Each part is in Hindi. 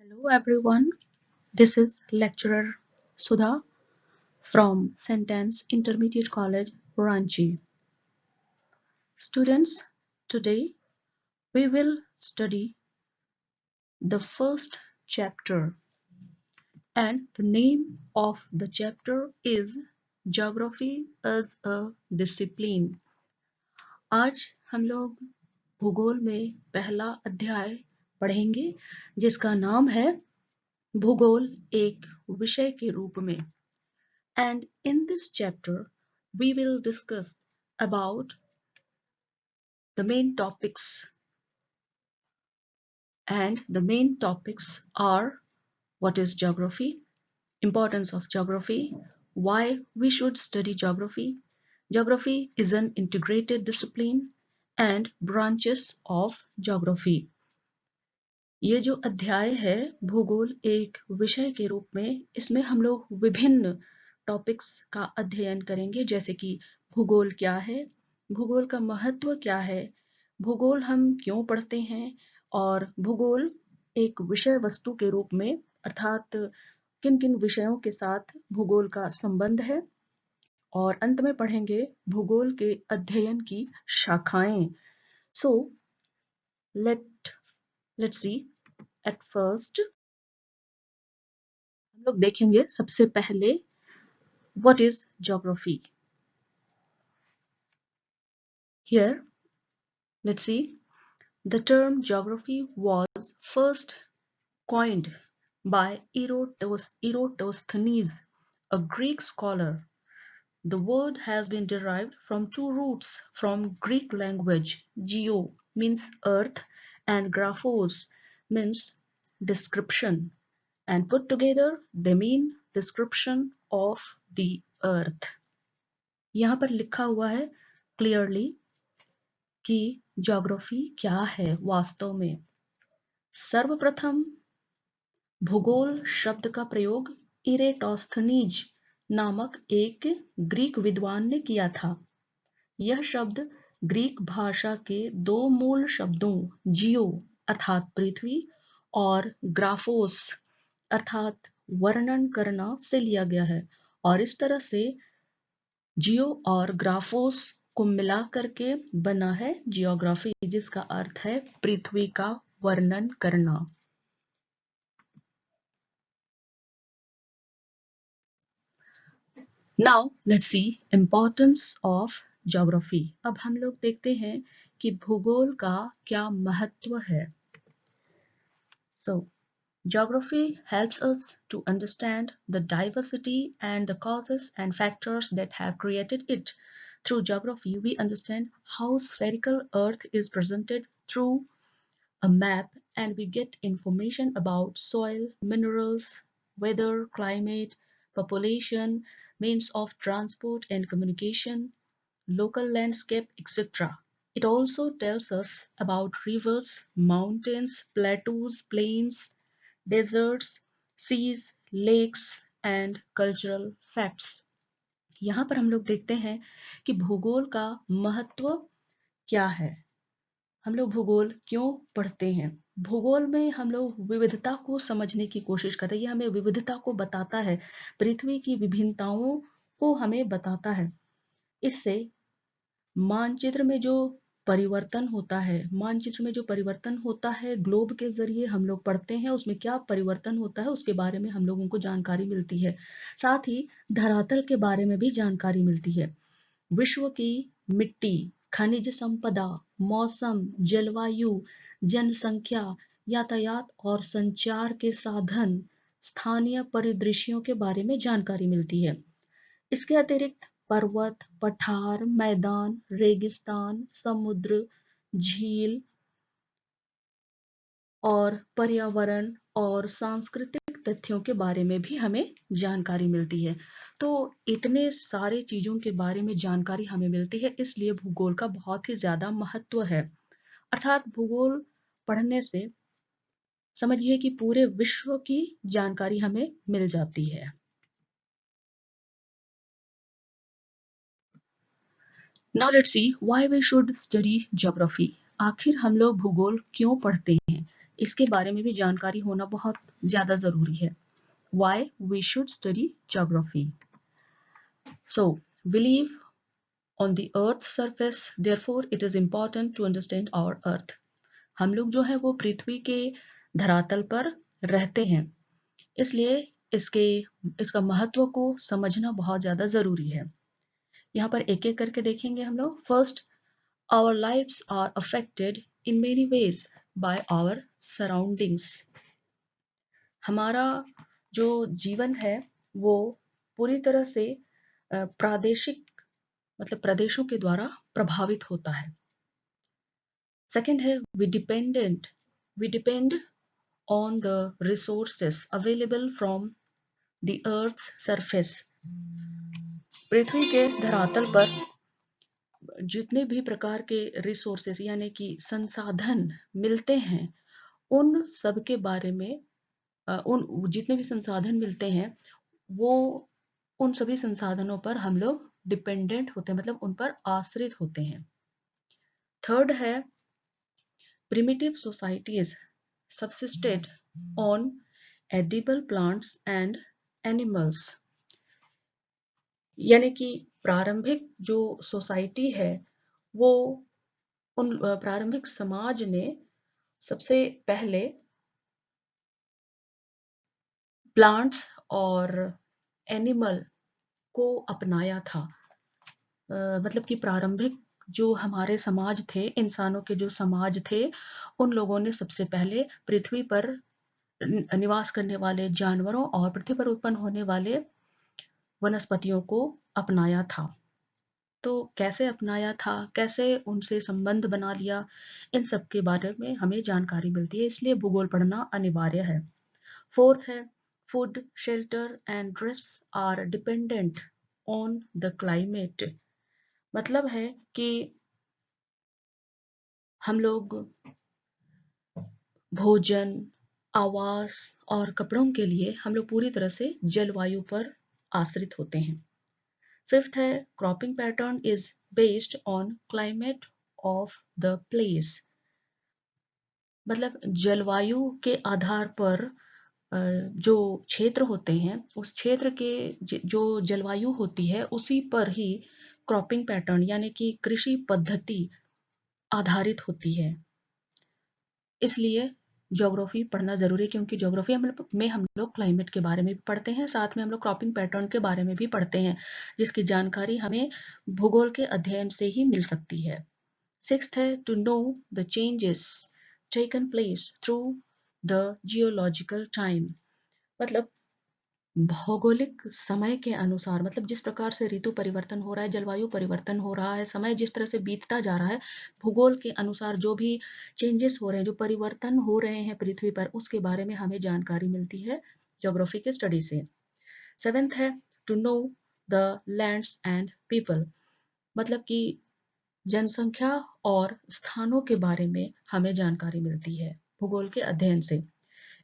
Hello everyone, this is lecturer Sudha from Sentence Intermediate College, Ranchi. Students, today we will study the first chapter and the name of the chapter is Geography as a Discipline. आज हम लोग भूगोल में पहला अध्याय पढ़ेंगे जिसका नाम है भूगोल एक विषय के रूप में. And in this chapter, we will discuss about the main topics. And the main topics are what is geography, importance of geography, why we should study geography. Geography is an integrated discipline and branches of geography. ये जो अध्याय है भूगोल एक विषय के रूप में, इसमें हम लोग विभिन्न टॉपिक्स का अध्ययन करेंगे जैसे कि भूगोल क्या है, भूगोल का महत्व क्या है, भूगोल हम क्यों पढ़ते हैं और भूगोल एक विषय वस्तु के रूप में अर्थात किन किन विषयों के साथ भूगोल का संबंध है, और अंत में पढ़ेंगे भूगोल के अध्ययन की शाखाएं. So let's see. At first हम लोग देखेंगे सबसे पहले what is geography. Here let's see. The term geography was first coined by Eratosthenes, a Greek scholar. The word has been derived from two roots from Greek language. Geo means earth and graphos means description, and put together they mean description of the earth. यहाँ पर लिखा हुआ है clearly कि ज्योग्राफी क्या है वास्तव में. सर्वप्रथम भूगोल शब्द का प्रयोग इरेटोस्थनीज नामक एक ग्रीक विद्वान ने किया था. यह शब्द ग्रीक भाषा के दो मूल शब्दों जियो अर्थात पृथ्वी और ग्राफोस अर्थात वर्णन करना से लिया गया है, और इस तरह से जियो और ग्राफोस को मिला करके बना है जियोग्राफी, जिसका अर्थ है पृथ्वी का वर्णन करना. Now let's see importance of geography. अब हम लोग देखते हैं कि भूगोल का क्या महत्व है. So geography helps us to understand the diversity and the causes and factors that have created it. Through geography, we understand how spherical Earth is presented through a map, and we get information about soil, minerals, weather, climate, population, means of transport and communication, local landscape, etc. It also tells us about rivers, mountains, plateaus, plains, deserts, seas, lakes and cultural facts. यहाँ पर हम लोग देखते हैं कि भूगोल का महत्व क्या है. हम लोग भूगोल क्यों पढ़ते हैं. भूगोल में हम लोग विविधता को समझने की कोशिश करते हैं. ये हमें विविधता को बताता है, पृथ्वी की विभिन्नताओं को हमें बताता है. इससे मानचित्र में जो परिवर्तन होता है ग्लोब के जरिए हम लोग पढ़ते हैं, उसमें क्या परिवर्तन होता है उसके बारे में हम लोगों को जानकारी मिलती है. साथ ही धरातल के बारे में भी जानकारी मिलती है. विश्व की मिट्टी, खनिज संपदा, मौसम, जलवायु, जनसंख्या, यातायात और संचार के साधन, स्थानीय परिदृश्यों के बारे में जानकारी मिलती है. इसके अतिरिक्त पर्वत, पठार, मैदान, रेगिस्तान, समुद्र, झील और पर्यावरण और सांस्कृतिक तथ्यों के बारे में भी हमें जानकारी मिलती है. तो इतने सारे चीजों के बारे में जानकारी हमें मिलती है, इसलिए भूगोल का बहुत ही ज्यादा महत्व है. अर्थात भूगोल पढ़ने से समझिए कि पूरे विश्व की जानकारी हमें मिल जाती है. Now let's see why we should study geography. आखिर हम लोग भूगोल क्यों पढ़ते हैं, इसके बारे में भी जानकारी होना बहुत ज़्यादा ज़रूरी है. Why we should study geography? So, we live on the earth's surface, therefore it is important to understand our earth. हम लोग जो है वो पृथ्वी के धरातल पर रहते हैं, इसलिए इसका महत्व को समझना बहुत ज़्यादा ज़रूरी है. यहाँ पर एक एक करके देखेंगे हम लोग. First, our lives are affected in many ways by our surroundings. हमारा जो जीवन है वो पूरी तरह से प्रादेशिक मतलब प्रदेशों के द्वारा प्रभावित होता है. सेकंड है we depend on the resources available from the earth's surface. पृथ्वी के धरातल पर जितने भी प्रकार के रिसोर्सेस यानी कि संसाधन मिलते हैं, उन सब के बारे में उन जितने भी संसाधन मिलते हैं वो उन सभी संसाधनों पर हम लोग डिपेंडेंट होते हैं, मतलब उन पर आश्रित होते हैं. थर्ड है primitive societies subsisted on edible plants and animals. यानी कि प्रारंभिक जो सोसाइटी है वो उन प्रारंभिक समाज ने सबसे पहले प्लांट्स और एनिमल को अपनाया था. मतलब कि प्रारंभिक जो हमारे समाज थे, इंसानों के जो समाज थे, उन लोगों ने सबसे पहले पृथ्वी पर निवास करने वाले जानवरों और पृथ्वी पर उत्पन्न होने वाले वनस्पतियों को अपनाया था. तो कैसे अपनाया था, कैसे उनसे संबंध बना लिया, इन सब के बारे में हमें जानकारी मिलती है, इसलिए भूगोल पढ़ना अनिवार्य है. फोर्थ है food, shelter and dress are dependent on the climate. मतलब है कि हम लोग भोजन, आवास और कपड़ों के लिए हम लोग पूरी तरह से जलवायु पर आश्रित होते हैं. फिफ्थ है cropping pattern is based on climate of the place. मतलब जलवायु के आधार पर जो क्षेत्र होते हैं उस क्षेत्र के जो जलवायु होती है उसी पर ही क्रॉपिंग पैटर्न यानी कि कृषि पद्धति आधारित होती है. इसलिए ज्योग्राफी पढ़ना जरूरी है, क्योंकि ज्योग्राफी में हम लोग क्लाइमेट के बारे में भी पढ़ते हैं, साथ में हम लोग क्रॉपिंग पैटर्न के बारे में भी पढ़ते हैं, जिसकी जानकारी हमें भूगोल के अध्ययन से ही मिल सकती है. सिक्स्थ है to know the changes taken place through the geological time. मतलब भौगोलिक समय के अनुसार, मतलब जिस प्रकार से ऋतु परिवर्तन हो रहा है, जलवायु परिवर्तन हो रहा है, समय जिस तरह से बीतता जा रहा है, भूगोल के अनुसार जो भी चेंजेस हो रहे हैं, जो परिवर्तन हो रहे हैं पृथ्वी पर, उसके बारे में हमें जानकारी मिलती है ज्योग्राफी के स्टडी से. सेवेंथ है to know the lands and people. मतलब कि जनसंख्या और स्थानों के बारे में हमें जानकारी मिलती है भूगोल के अध्ययन से.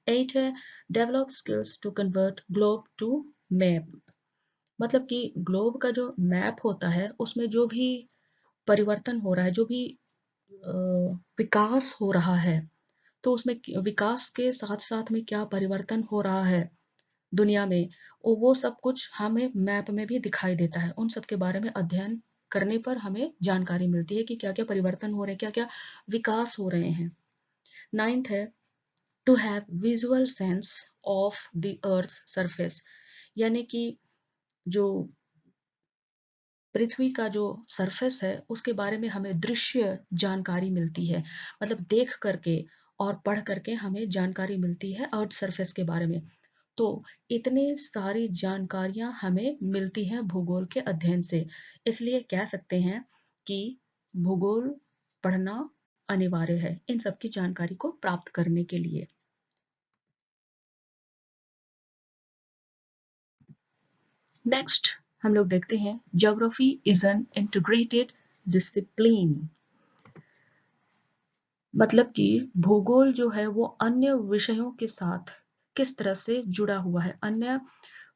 8 है develop skills to convert globe to map. मतलब कि ग्लोब का जो मैप होता है उसमें जो भी परिवर्तन हो रहा है, जो भी विकास हो रहा है, तो उसमें विकास के साथ साथ में क्या परिवर्तन हो रहा है दुनिया में, और वो सब कुछ हमें मैप में भी दिखाई देता है. उन सब के बारे में अध्ययन करने पर हमें जानकारी मिलती है कि क्या क्या परिवर्तन हो रहे हैं, क्या क्या विकास हो रहे हैं. 9th है to have visual sense of the earth's surface. यानी कि जो पृथ्वी का जो सरफेस है उसके बारे में हमें दृश्य जानकारी मिलती है, मतलब देख करके और पढ़ करके हमें जानकारी मिलती है अर्थ सरफेस के बारे में. तो इतने सारी जानकारियां हमें मिलती हैं भूगोल के अध्ययन से, इसलिए कह सकते हैं कि भूगोल पढ़ना अनिवार्य है इन सब की जानकारी को प्राप्त करने के लिए. नेक्स्ट हम लोग देखते हैं geography is an integrated discipline. मतलब कि भूगोल जो है वो अन्य विषयों के साथ किस तरह से जुड़ा हुआ है, अन्य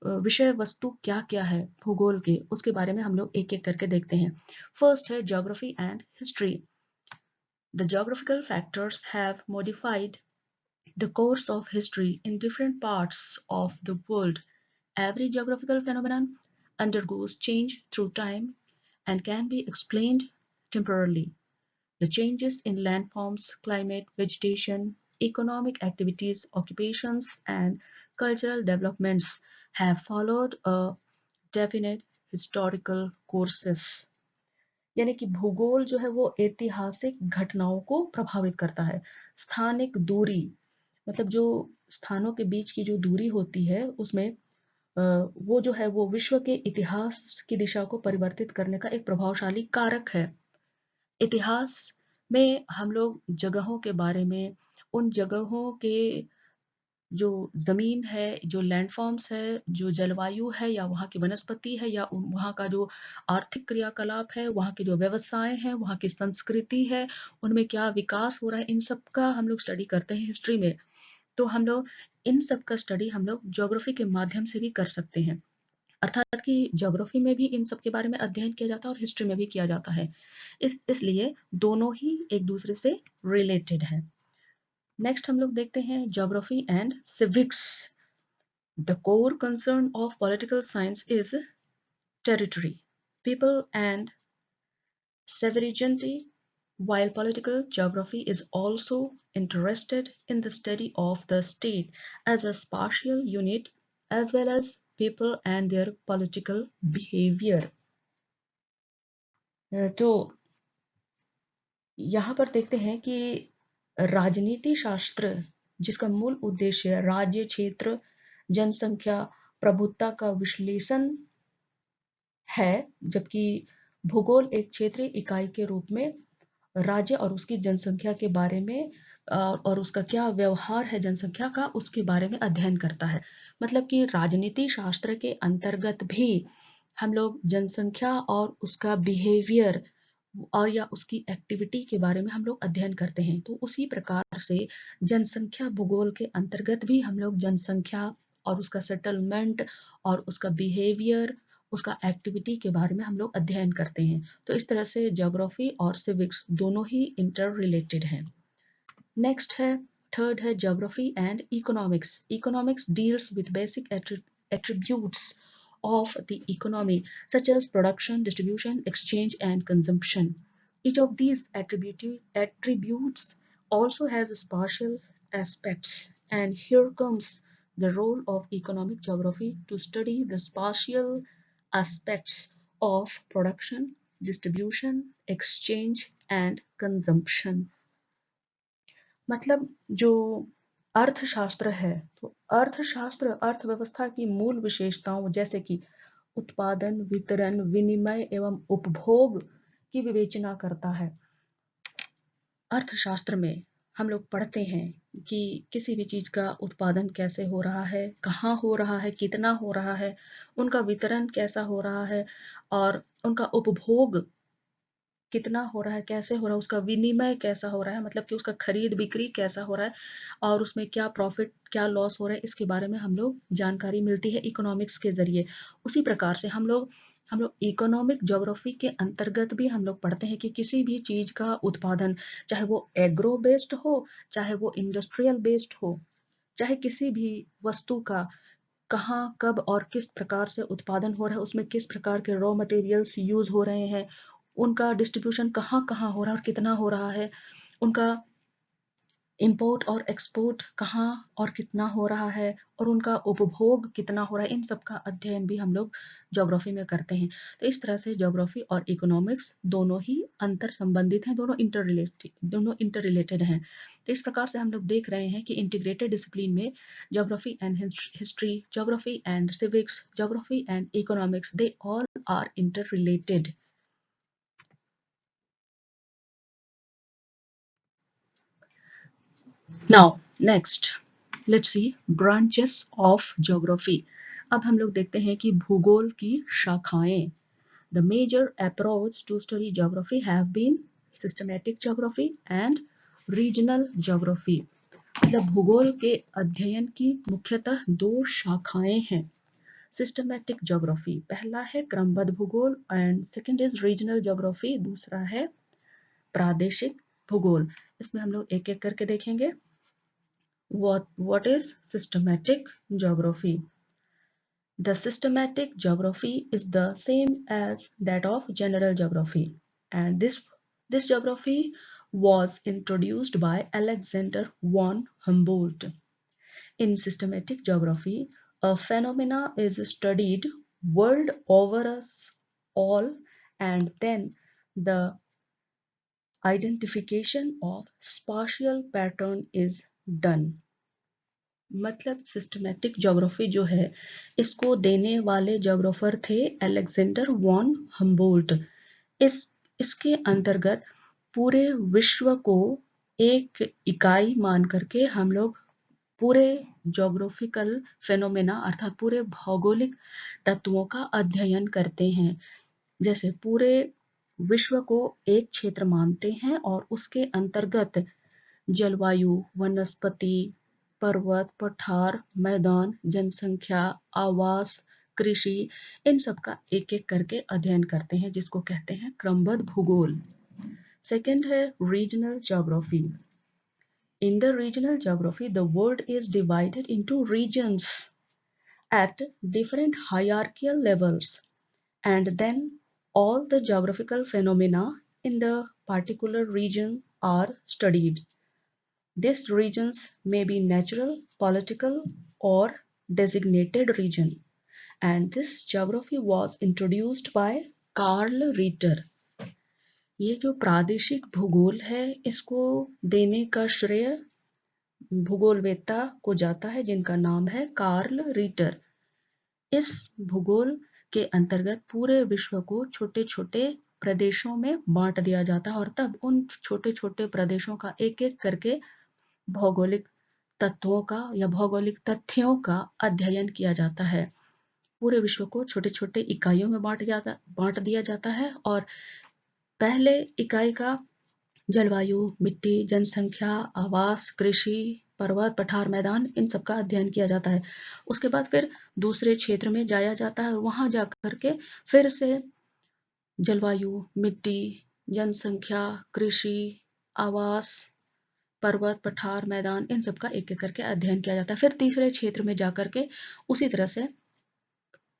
विषय वस्तु क्या क्या है भूगोल के, उसके बारे में हम लोग एक एक करके देखते हैं. फर्स्ट है geography and history. The geographical factors have modified the course of history in different parts of the world. Every geographical phenomenon undergoes change through time and can be explained temporarily. The changes in landforms, climate, vegetation, economic activities, occupations, and cultural developments have followed a definite historical courses. यानी कि भूगोल जो है वो ऐतिहासिक घटनाओं को प्रभावित करता है। स्थानिक दूरी मतलब जो स्थानों के बीच की जो दूरी होती है उसमें वो जो है वो विश्व के इतिहास की दिशा को परिवर्तित करने का एक प्रभावशाली कारक है। इतिहास में हम लोग जगहों के बारे में, उन जगहों के जो ज़मीन है, जो लैंडफ़ॉर्म्स है, जो जलवायु है या वहाँ की वनस्पति है या वहाँ का जो आर्थिक क्रियाकलाप है, वहाँ के जो व्यवसाय हैं, वहाँ की संस्कृति है, उनमें क्या विकास हो रहा है, इन सब का हम लोग स्टडी करते हैं हिस्ट्री में। तो हम लोग इन सब का स्टडी हम लोग ज्योग्राफी के माध्यम से भी कर सकते हैं। अर्थात कि ज्योग्राफी में भी इन सब के बारे में अध्ययन किया जाता है और हिस्ट्री में भी किया जाता है। इसलिए दोनों ही एक दूसरे से रिलेटेड हैं। नेक्स्ट हम लोग देखते हैं geography and civics. The core concern of political science is territory, people and sovereignty, while political geography is also interested in the study of the state as a spatial unit as well as people and their political behavior. तो यहाँ पर देखते हैं कि राजनीति शास्त्र जिसका मूल उद्देश्य राज्य, क्षेत्र, जनसंख्या, प्रभुत्व का विश्लेषण है, जबकि भूगोल एक क्षेत्रीय इकाई के रूप में राज्य और उसकी जनसंख्या के बारे में और उसका क्या व्यवहार है जनसंख्या का उसके बारे में अध्ययन करता है। मतलब कि राजनीति शास्त्र के अंतर्गत भी हम लोग जनसंख्या और उसका बिहेवियर और या उसकी एक्टिविटी के बारे में हम लोग अध्ययन करते हैं। तो उसी प्रकार से जनसंख्या भूगोल के अंतर्गत भी हम लोग जनसंख्या और उसका सेटलमेंट और उसका बिहेवियर, उसका एक्टिविटी के बारे में हम लोग अध्ययन करते हैं। तो इस तरह से ज्योग्राफी और सिविक्स दोनों ही इंटर रिलेटेड हैं। नेक्स्ट है थर्ड है geography and economics. Economics deals with basic attributes of the economy such as production, distribution, exchange and consumption. Each of these attributes also has spatial aspects, and here comes the role of economic geography to study the spatial aspects of production, distribution, exchange and consumption. मतलब जो अर्थशास्त्र है तो अर्थशास्त्र अर्थव्यवस्था की मूल विशेषताओं जैसे कि उत्पादन, वितरण, विनिमय एवं उपभोग की विवेचना करता है। अर्थशास्त्र में हम लोग पढ़ते हैं कि किसी भी चीज का उत्पादन कैसे हो रहा है, कहाँ हो रहा है, कितना हो रहा है, उनका वितरण कैसा हो रहा है और उनका उपभोग कितना हो रहा है, कैसे हो रहा है, उसका विनिमय कैसा हो रहा है, मतलब कि उसका खरीद बिक्री कैसा हो रहा है और उसमें क्या प्रॉफिट क्या लॉस हो रहा है, इसके बारे में हम लोग जानकारी मिलती है इकोनॉमिक्स के जरिए। उसी प्रकार से हम लोग इकोनॉमिक ज्योग्राफी के अंतर्गत भी हम लोग पढ़ते हैं कि किसी भी चीज का उत्पादन, चाहे वो एग्रो बेस्ड हो, चाहे वो इंडस्ट्रियल बेस्ड हो, चाहे किसी भी वस्तु का कहाँ कब और किस प्रकार से उत्पादन हो रहा है, उसमें किस प्रकार के रॉ मटेरियल्स यूज हो रहे हैं, उनका डिस्ट्रीब्यूशन कहाँ कहाँ हो रहा है और कितना हो रहा है, उनका इंपोर्ट और एक्सपोर्ट कहाँ और कितना हो रहा है और उनका उपभोग कितना हो रहा है, इन सब का अध्ययन भी हम लोग ज्योग्राफी में करते हैं। तो इस तरह से ज्योग्राफी और इकोनॉमिक्स दोनों ही अंतर संबंधित हैं, दोनों इंटर रिलेटेड हैं। तो इस प्रकार से हम लोग देख रहे हैं कि इंटीग्रेटेड डिसिप्लिन में geography and history, geography and civics, geography and economics, they all are interrelated. Now, next, let's see branches of geography. अब हम लोग देखते हैं कि भूगोल की शाखाएं. The major approach to study geography have been systematic geography and regional geography. मतलब भूगोल के अध्ययन की मुख्यतः दो शाखाएं हैं. Systematic geography पहला है क्रमबद्ध भूगोल and second is regional geography, दूसरा है प्रादेशिक भूगोल. इसमें हम लोग एक एक करके देखेंगे. What is systematic geography? The systematic geography is the same as that of general geography, and this geography was introduced by Alexander von Humboldt. In systematic geography, a phenomena is studied world over us all, and then the identification of spatial pattern is done. मतलब सिस्टमैटिक ज्योग्राफी जो है इसको देने वाले ज्योग्राफर थे अलेक्जेंडर वॉन हम्बोल्ट। इसके अंतर्गत पूरे विश्व को एक इकाई मान करके हम लोग पूरे ज्योग्राफिकल फेनोमेना अर्थात पूरे भौगोलिक तत्वों का अध्ययन करते हैं। जैसे पूरे विश्व को एक क्षेत्र मानते हैं और उसके अंतर्गत जलवायु, वनस्पति, पर्वत, पठार, मैदान, जनसंख्या, आवास, कृषि, इन सब का एक एक करके अध्ययन करते हैं जिसको कहते हैं क्रमबद्ध भूगोल। सेकंड है regional geography. In the regional geography, the world is divided into regions at different hierarchical levels, and then all the geographical phenomena in the particular region are studied. These regions may be natural, political, or designated region, and this geography was introduced by Karl Ritter. ये जो प्रादेशिक भूगोल है इसको देने का श्रेय भूगोलवेत्ता को जाता है जिनका नाम है कार्ल रीटर। इस भूगोल के अंतर्गत पूरे विश्व को छोटे छोटे प्रदेशों में बांट दिया जाता है और तब उन छोटे छोटे प्रदेशों का एक एक करके भौगोलिक तत्वों का या भौगोलिक तथ्यों का अध्ययन किया जाता है। पूरे विश्व को छोटे छोटे इकाइयों में बांट दिया जाता है और पहले इकाई का जलवायु, मिट्टी, जनसंख्या, आवास, कृषि, पर्वत, पठार, मैदान, इन सब का अध्ययन किया जाता है। उसके बाद फिर दूसरे क्षेत्र में जाया जाता है और वहां जाकर के फिर से जलवायु, मिट्टी, जनसंख्या, कृषि, आवास, पर्वत, पठार, मैदान, इन सब का एक एक करके अध्ययन किया जाता है। फिर तीसरे क्षेत्र में जाकर के उसी तरह से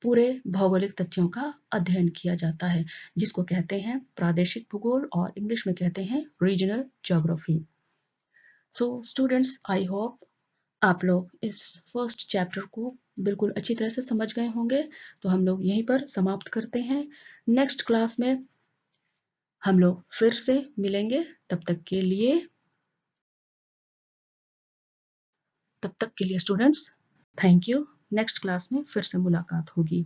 पूरे भौगोलिक तथ्यों का अध्ययन किया जाता है जिसको कहते हैं प्रादेशिक भूगोल और इंग्लिश में कहते हैं regional geography. So students, I hope आप लोग इस फर्स्ट चैप्टर को बिल्कुल अच्छी तरह से समझ गए होंगे। तो हम लोग यहीं पर समाप्त करते हैं। नेक्स्ट क्लास में हम लोग फिर से मिलेंगे। तब तक के लिए students thank you. Next class में फिर से मुलाकात होगी।